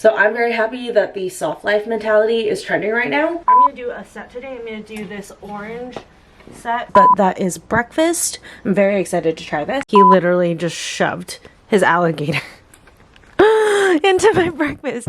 So I'm very happy that the soft life mentality is trending right now. I'm gonna do a set today. I'm gonna do this orange set, but that is breakfast. I'm very excited to try this. He literally just shoved his alligator into my breakfast.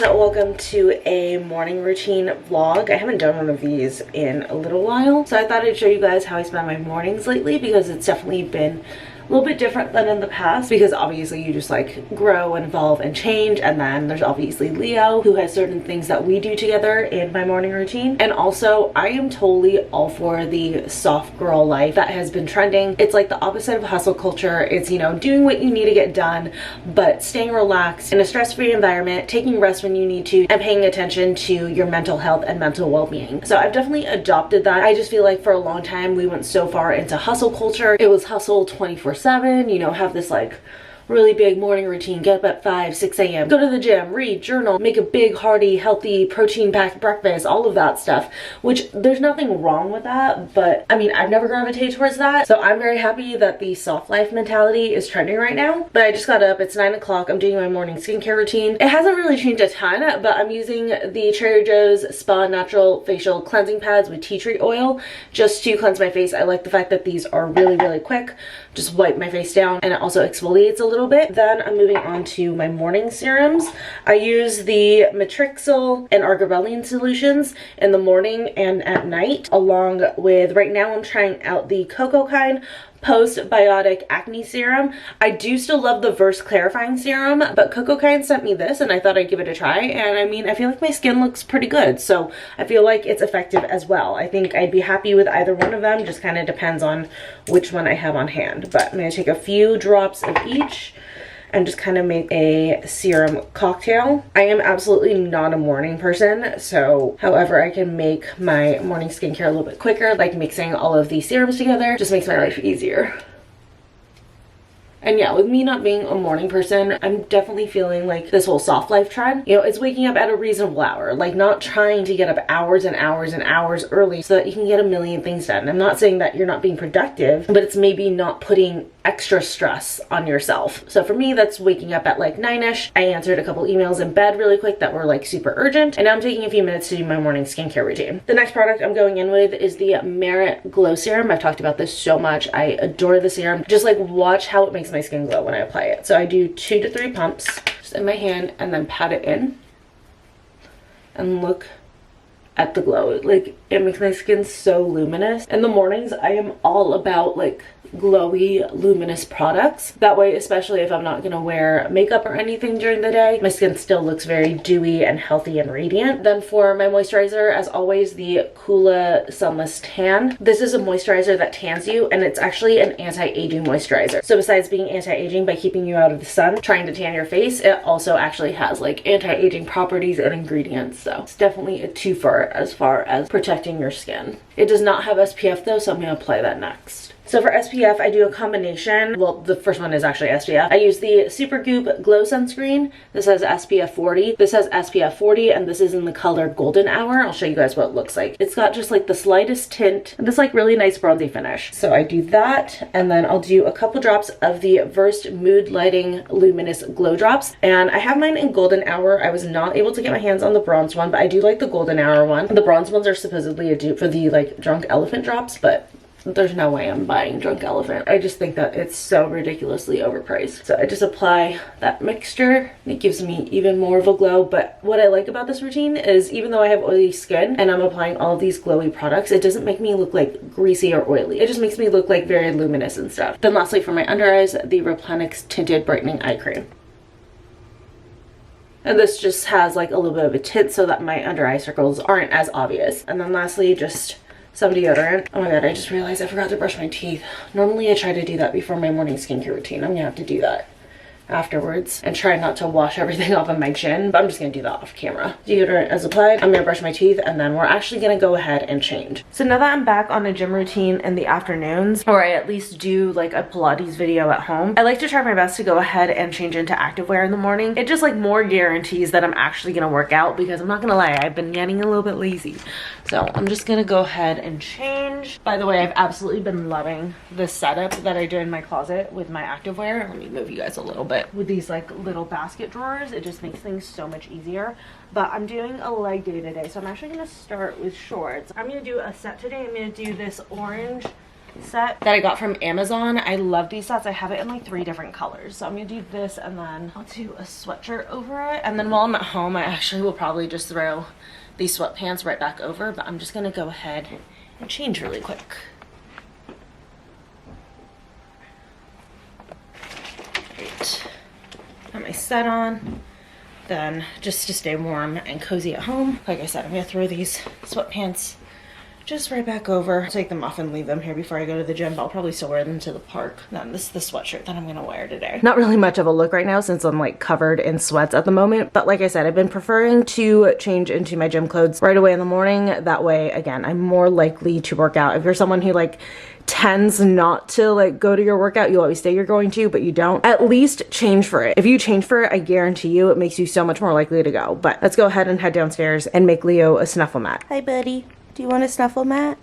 Welcome to a morning routine vlog. I haven't done one of these in a little while, so I thought I'd show you guys how I spend my mornings lately, because it's definitely been a little bit different than in the past, because obviously you just like grow and evolve and change, and then there's obviously Leo, who has certain things that we do together in my morning routine. And also I am totally all for the soft girl life that has been trending. It's like the opposite of hustle culture. It's, you know, doing what you need to get done, but staying relaxed in a stress-free environment, taking rest when you need to, and paying attention to your mental health and mental well-being. So I've definitely adopted that. I just feel like for a long time we went so far into hustle culture. It was hustle 24/7, you know, have this like really big morning routine, get up at 5, 6 a.m, go to the gym, read, journal, make a big, hearty, healthy, protein-packed breakfast, all of that stuff, which there's nothing wrong with that, but I mean, I've never gravitated towards that. So I'm very happy that the soft life mentality is trending right now. But I just got up, it's 9 o'clock, I'm doing my morning skincare routine. It hasn't really changed a ton, but I'm using the Trader Joe's Spa Natural Facial Cleansing Pads with tea tree oil just to cleanse my face. I like the fact that these are really quick. Just wipe my face down, and it also exfoliates a little bit. Then I'm moving on to my morning serums. I use the Matrixyl and Argireline solutions in the morning and at night, along with, right now I'm trying out the Coco Post-Biotic Acne Serum. I do still love the Verse Clarifying Serum, but Coco sent me this and I thought I'd give it a try, and I mean, I feel like my skin looks pretty good, so I feel like it's effective as well. I think I'd be happy with either one of them, just kind of depends on which one I have on hand. But I'm going to take a few drops of each and just kind of make a serum cocktail. I am absolutely not a morning person, so however I can make my morning skincare a little bit quicker, like mixing all of these serums together, just makes my life easier. And yeah, with me not being a morning person, I'm definitely feeling like this whole soft life trend, you know, it's waking up at a reasonable hour, like not trying to get up hours and hours and hours early so that you can get a million things done. I'm not saying that you're not being productive, but it's maybe not putting extra stress on yourself. So for me, that's waking up at like 9ish. I answered a couple emails in bed really quick that were like super urgent, and now I'm taking a few minutes to do my morning skincare routine. The next product I'm going in with is the Merit Glow Serum. I've talked about this so much. I adore the serum. Just like watch how it makes my skin glow when I apply it. So I do 2 to 3 pumps just in my hand and then pat it in, and look at the glow. Like, it makes my skin so luminous. In the mornings, I am all about like glowy, luminous products. That way, especially if I'm not gonna wear makeup or anything during the day, my skin still looks very dewy and healthy and radiant. Then for my moisturizer, as always, the Kula Sunless Tan. This is a moisturizer that tans you, and it's actually an anti-aging moisturizer. So besides being anti-aging by keeping you out of the sun, trying to tan your face, it also actually has like anti-aging properties and ingredients. So it's definitely a twofer as far as protecting your skin. It does not have SPF though, so I'm gonna apply that next. So for SPF, I do a combination. Well, the first one is actually SPF. I use the Supergoop Glow Sunscreen. This has SPF 40. This has SPF 40, and this is in the color Golden Hour. I'll show you guys what it looks like. It's got just like the slightest tint and this like really nice bronzy finish. So I do that, and then I'll do a couple drops of the Versed Mood Lighting Luminous Glow Drops. And I have mine in Golden Hour. I was not able to get my hands on the bronze one, but I do like the Golden Hour one. The bronze ones are supposedly a dupe for the like Drunk Elephant drops, but there's no way I'm buying Drunk Elephant. I just think that it's so ridiculously overpriced. So I just apply that mixture. It gives me even more of a glow. But what I like about this routine is even though I have oily skin and I'm applying all of these glowy products, it doesn't make me look like greasy or oily. It just makes me look like very luminous and stuff. Then lastly, for my under eyes, the Replenics Tinted Brightening Eye Cream. And this just has like a little bit of a tint so that my under eye circles aren't as obvious. And then lastly, just some deodorant. Oh my god, I just realized I forgot to brush my teeth. Normally I try to do that before my morning skincare routine. I'm gonna have to do that afterwards and try not to wash everything off of my chin, but I'm just gonna do that off camera. Deodorant is applied. I'm gonna brush my teeth and then we're actually gonna go ahead and change. So now that I'm back on a gym routine in the afternoons, or I at least do like a Pilates video at home, I like to try my best to go ahead and change into activewear in the morning. It just like more guarantees that I'm actually gonna work out, because I'm not gonna lie, I've been getting a little bit lazy. So I'm just gonna go ahead and change. By the way, I've absolutely been loving this setup that I did in my closet with my activewear. Let me move you guys a little bit. With these like little basket drawers, it just makes things so much easier. But I'm doing a leg day today, so I'm actually gonna start with shorts. I'm gonna do a set today. I'm gonna do this orange set that I got from Amazon. I love these sets. I have it in like 3 different colors. So I'm gonna do this and then I'll do a sweatshirt over it. And then while I'm at home, I actually will probably just throw these sweatpants right back over, but I'm just gonna go ahead and change really quick. Great. Got my set on. Then just to stay warm and cozy at home, like I said, I'm gonna throw these sweatpants just right back over. Take them off and leave them here before I go to the gym, but I'll probably still wear them to the park. Then this is the sweatshirt that I'm gonna wear today. Not really much of a look right now since I'm like covered in sweats at the moment, but like I said, I've been preferring to change into my gym clothes right away in the morning. That way, again, I'm more likely to work out. If you're someone who like tends not to like go to your workout, you always say you're going to, but you don't, at least change for it. If you change for it, I guarantee you it makes you so much more likely to go. But let's go ahead and head downstairs and make Leo a snuffle mat. Hi buddy, do you want a snuffle mat?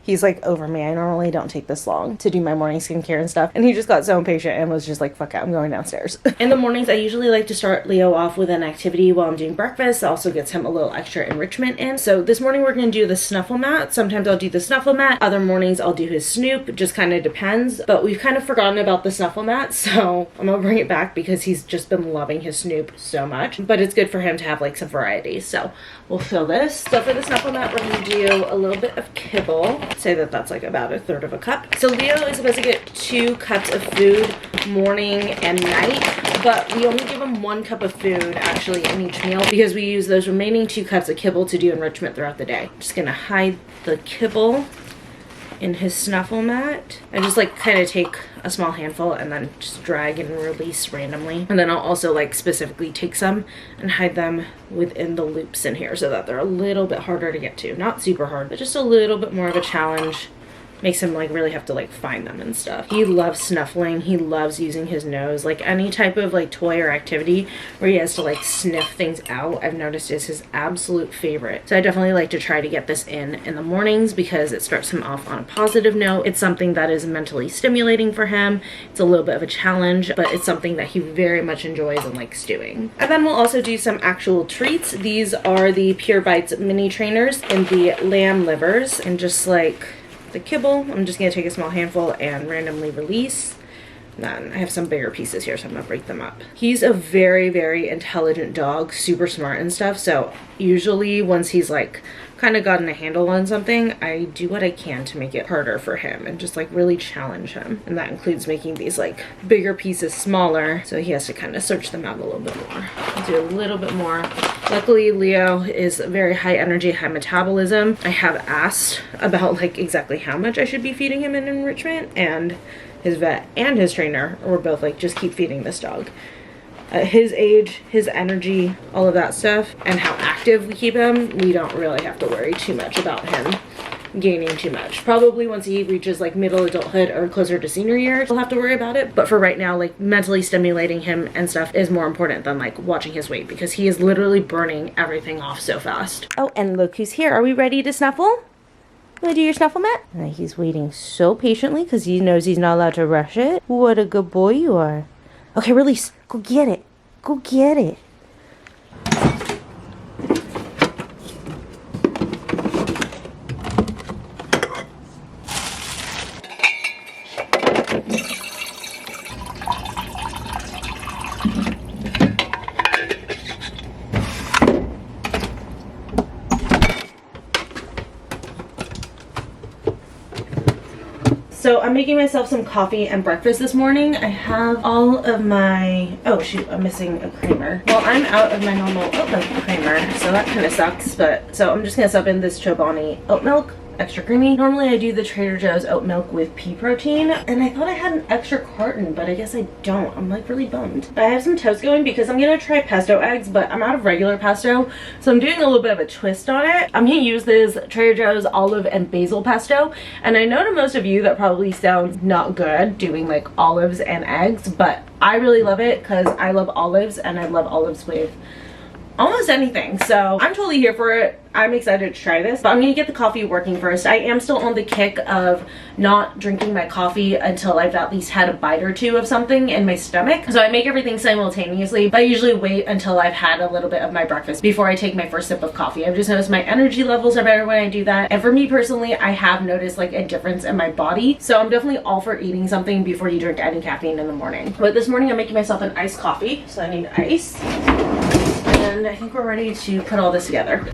He's like over me. I normally don't take this long to do my morning skincare and stuff. And he just got so impatient and was just like, fuck it, I'm going downstairs. In the mornings, I usually like to start Leo off with an activity while I'm doing breakfast. It also gets him a little extra enrichment in. So this morning we're going to do the snuffle mat. Sometimes I'll do the snuffle mat. Other mornings I'll do his snoop. It just kind of depends. But we've kind of forgotten about the snuffle mat. So I'm going to bring it back because he's just been loving his snoop so much. But it's good for him to have like some variety. So we'll fill this. So for the snuffle mat, we're going to do a little bit of kibble. Say that that's like about 1/3 of a cup. So Leo is supposed to get 2 cups of food morning and night, but we only give him 1 cup of food actually in each meal because we use those remaining 2 cups of kibble to do enrichment throughout the day. I'm just gonna hide the kibble in his snuffle mat and just like kind of take a small handful and then just drag and release randomly. And then I'll also like specifically take some and hide them within the loops in here so that they're a little bit harder to get to. Not super hard, but just a little bit more of a challenge. Makes him like really have to like find them and stuff. He loves snuffling. He loves using his nose. Like any type of like toy or activity where he has to like sniff things out, I've noticed is his absolute favorite. So I definitely like to try to get this in the mornings because it starts him off on a positive note. It's something that is mentally stimulating for him. It's a little bit of a challenge, but it's something that he very much enjoys and likes doing. And then we'll also do some actual treats. These are the Pure Bites mini trainers in the lamb livers, and just like the kibble, I'm just gonna take a small handful and randomly release. Then I have some bigger pieces here, so I'm gonna break them up. He's a very, very intelligent dog, super smart and stuff. So usually once he's like kind of gotten a handle on something, I do what I can to make it harder for him and just like really challenge him. And that includes making these like bigger pieces smaller, so he has to kind of search them out a little bit more. I'll do a little bit more. Luckily, Leo is very high energy, high metabolism. I have asked about like exactly how much I should be feeding him in enrichment, and his vet and his trainer were both like, just keep feeding this dog. His age, his energy, all of that stuff, and how active we keep him, we don't really have to worry too much about him gaining too much. Probably once he reaches like middle adulthood or closer to senior year, we'll have to worry about it. But for right now, like mentally stimulating him and stuff is more important than like watching his weight, because he is literally burning everything off so fast. Oh, and look who's here. Are we ready to snuffle? You wanna do your snuffle mat? And he's waiting so patiently because he knows he's not allowed to rush it. What a good boy you are. Okay, release. Go get it. Go get it. So I'm making myself some coffee and breakfast this morning. I have all of my, oh shoot, I'm missing a creamer. Well, I'm out of my normal oat milk creamer, so that kind of sucks. But so I'm just gonna sub in this Chobani oat milk, extra creamy. Normally I do the Trader Joe's oat milk with pea protein, and I thought I had an extra carton, but I guess I don't. I'm like really bummed. But I have some toast going because I'm gonna try pesto eggs, but I'm out of regular pesto, so I'm doing a little bit of a twist on it. I'm gonna use this Trader Joe's olive and basil pesto, and I know to most of you that probably sounds not good doing like olives and eggs, but I really love it because I love olives, and I love olives with almost anything, so I'm totally here for it. I'm excited to try this, but I'm gonna get the coffee working first. I am still on the kick of not drinking my coffee until I've at least had a bite or two of something in my stomach. So I make everything simultaneously, but I usually wait until I've had a little bit of my breakfast before I take my first sip of coffee. I've just noticed my energy levels are better when I do that. And for me personally, I have noticed like a difference in my body. So I'm definitely all for eating something before you drink any caffeine in the morning. But this morning I'm making myself an iced coffee, so I need ice. And I think we're ready to put all this together.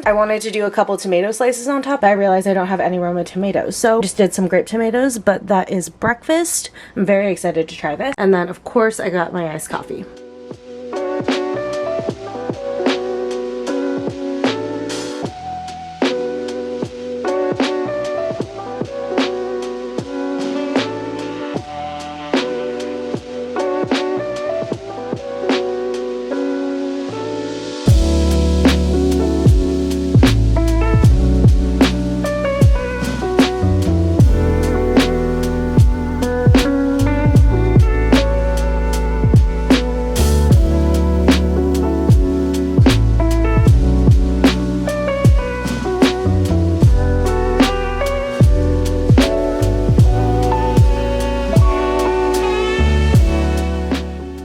I wanted to do a couple tomato slices on top, but I realized I don't have any Roma tomatoes, so just did some grape tomatoes. But that is breakfast. I'm very excited to try this. And then of course I got my iced coffee.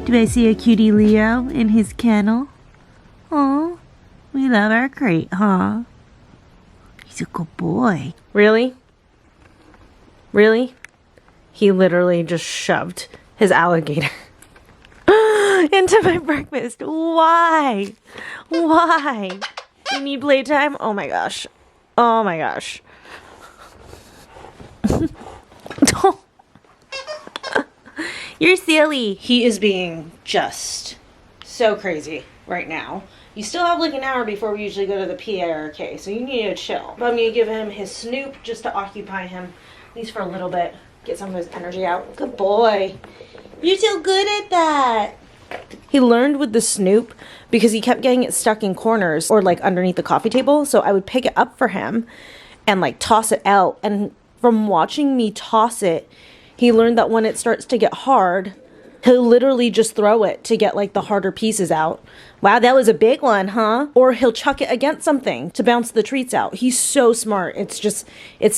Do I see a cutie Leo in his kennel? Oh, we love our crate, huh? He's a good boy. Really? Really? He literally just shoved his alligator into my breakfast. Why? Why? You need playtime? Oh my gosh. Oh my gosh. You're silly. He is being just so crazy right now. You still have like an hour before we usually go to the PARK, so you need to chill. But I'm gonna give him his Snoop just to occupy him, at least for a little bit. Get some of his energy out. Good boy. You're so good at that. He learned with the Snoop because he kept getting it stuck in corners or like underneath the coffee table. So I would pick it up for him and like toss it out. And from watching me toss it, he learned that when it starts to get hard, He'll literally just throw it to get like the harder pieces out. Wow, that was a big one, huh? Or he'll chuck it against something to bounce the treats out. He's so smart.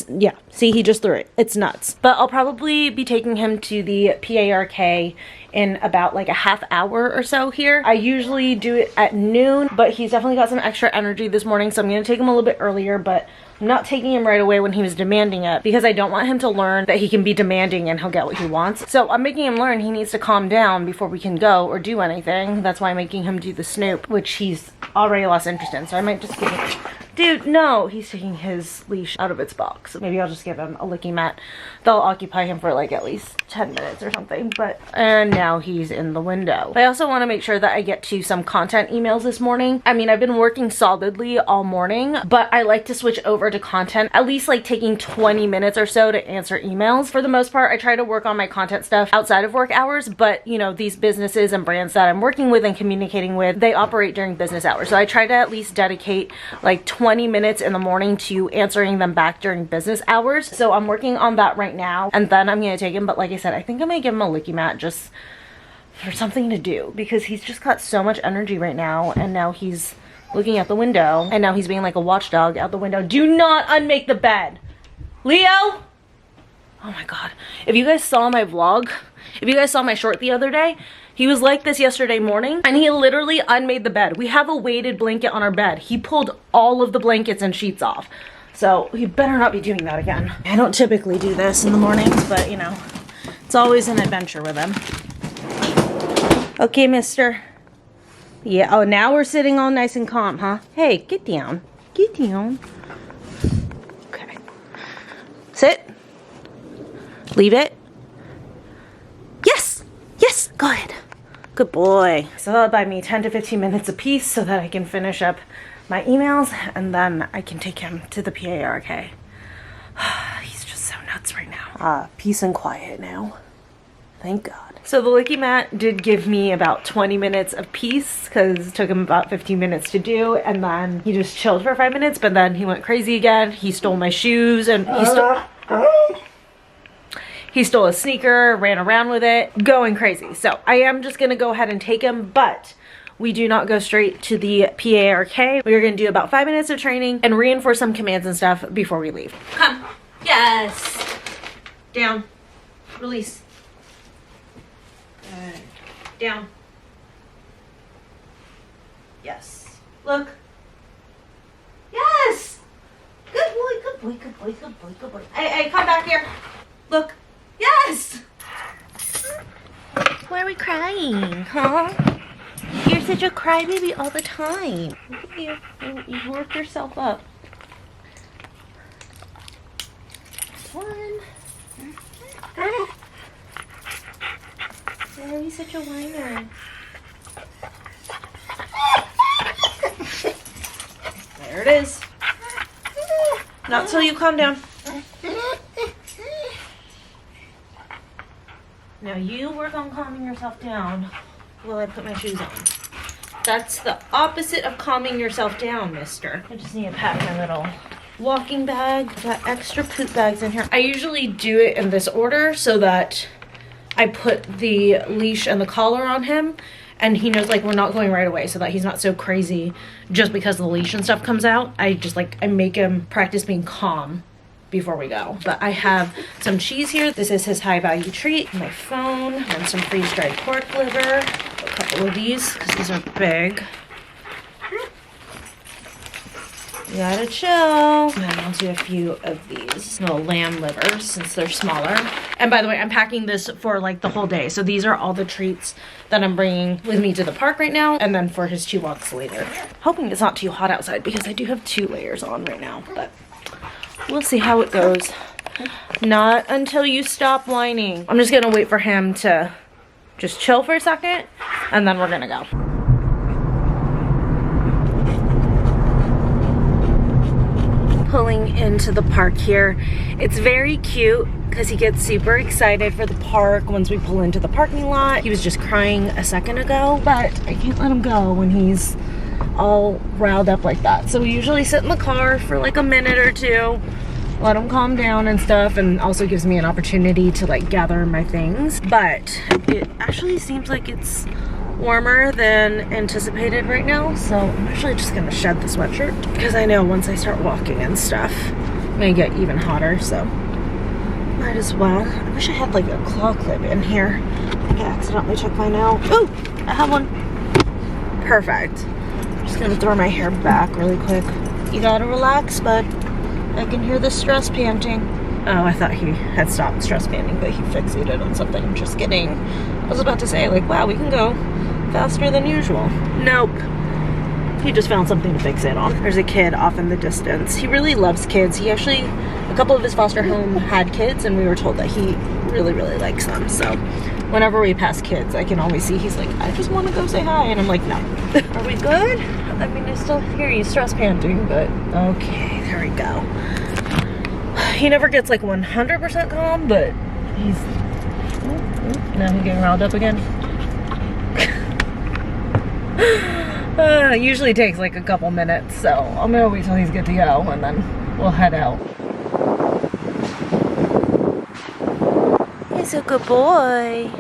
Yeah. See, he just threw it. It's nuts. But I'll probably be taking him to the PARK in about like a half hour or so here. I usually do it at noon, but he's definitely got some extra energy this morning, so I'm gonna take him a little bit earlier, but I'm not taking him right away when he was demanding it because I don't want him to learn that he can be demanding and he'll get what he wants. So I'm making him learn he needs to calm down before we can go or do anything. That's why I'm making him do the snoop, which he's already lost interest in. So I might just give him, dude, no, he's taking his leash out of its box. So maybe I'll just give him a licky mat. They'll occupy him for like at least 10 minutes or something. And now he's in the window. I also want to make sure that I get to some content emails this morning. I mean, I've been working solidly all morning, but I like to switch over to content, at least like taking 20 minutes or so to answer emails. For the most part, I try to work on my content stuff outside of work hours, but you know, these businesses and brands that I'm working with and communicating with, they operate during business hours. So I try to at least dedicate like 20 minutes in the morning to answering them back during business hours. So I'm working on that right now, and then I'm gonna take him. But like I said, I think I'm gonna give him a licky mat just for something to do because he's just got so much energy right now, and now he's looking out the window, and now he's being like a watchdog out the window. Do not unmake the bed, Leo. Oh my god, if you guys saw my vlog, if you guys saw my short the other day, he was like this yesterday morning, and he literally unmade the bed. We have a weighted blanket on our bed. He pulled all of the blankets and sheets off. So he better not be doing that again. I don't typically do this in the mornings, but you know, it's always an adventure with him. Okay, mister. Yeah, oh, now we're sitting all nice and calm, huh? Hey, get down. Get down. Okay. Sit. Leave it. Yes. Yes, go ahead. Good boy. So that'll buy me 10 to 15 minutes apiece so that I can finish up my emails, and then I can take him to the PARK. He's just so nuts right now. Peace and quiet now. Thank God. So the licky mat did give me about 20 minutes of peace because it took him about 15 minutes to do, and then he just chilled for 5 minutes, but then he went crazy again. He stole my shoes, and he stole a sneaker, ran around with it, going crazy. So I am just gonna go ahead and take him, but we do not go straight to the PARK. We're gonna do about 5 minutes of training and reinforce some commands and stuff before we leave. Come. Yes. Down. Release. Down. Yes. Look. Yes. Good boy, good boy, good boy, good boy, good boy. Hey, come back here. Look. Yes. Why are we crying, huh? You're such a crybaby all the time. Look at you. You worked yourself up. One. Why are you such a whiner? There it is. Not till you calm down. Now you work on calming yourself down while I put my shoes on. That's the opposite of calming yourself down, mister. I just need to pack my little walking bag. Got extra poop bags in here. I usually do it in this order so that I put the leash and the collar on him, and he knows like we're not going right away, so that he's not so crazy just because the leash and stuff comes out. I make him practice being calm before we go. But I have some cheese here. This is his high value treat, my phone, and some freeze-dried pork liver. A couple of these because these are big. You gotta chill. And I'll do a few of these little lamb livers since they're smaller. And by the way, I'm packing this for like the whole day. So these are all the treats that I'm bringing with me to the park right now, and then for his 2 walks later. Hoping it's not too hot outside because I do have 2 layers on right now, but we'll see how it goes. Not until you stop whining. I'm just gonna wait for him to just chill for a second, and then we're gonna go. Pulling into the park here. It's very cute because he gets super excited for the park once we pull into the parking lot. He was just crying a second ago, but I can't let him go when he's all riled up like that. So we usually sit in the car for like a minute or two let him calm down and stuff, and also gives me an opportunity to like gather my things. But it actually seems like it's warmer than anticipated right now, so I'm actually just gonna shed the sweatshirt because I know once I start walking and stuff, it may get even hotter, so might as well. I wish I had like a claw clip in here. I think I accidentally took mine out. Oh, I have one. Perfect. I'm just gonna throw my hair back really quick. You gotta relax, bud. I can hear the stress panting. Oh, I thought he had stopped stress panting, but he fixated on something. Just kidding. I was about to say, like, wow, we can go faster than usual. Nope. He just found something to fixate on. There's a kid off in the distance. He really loves kids. He actually, a couple of his foster home had kids, and we were told that he really, really likes them. So whenever we pass kids, I can always see he's like, I just want to go say hi. And I'm like, no. Are we good? I mean, I still hear you stress panting, but okay, there we go. He never gets like 100% calm, but he's, now he's getting riled up again. Usually takes like a couple minutes, so I'm gonna wait till he's good to go and then we'll head out. He's a good boy.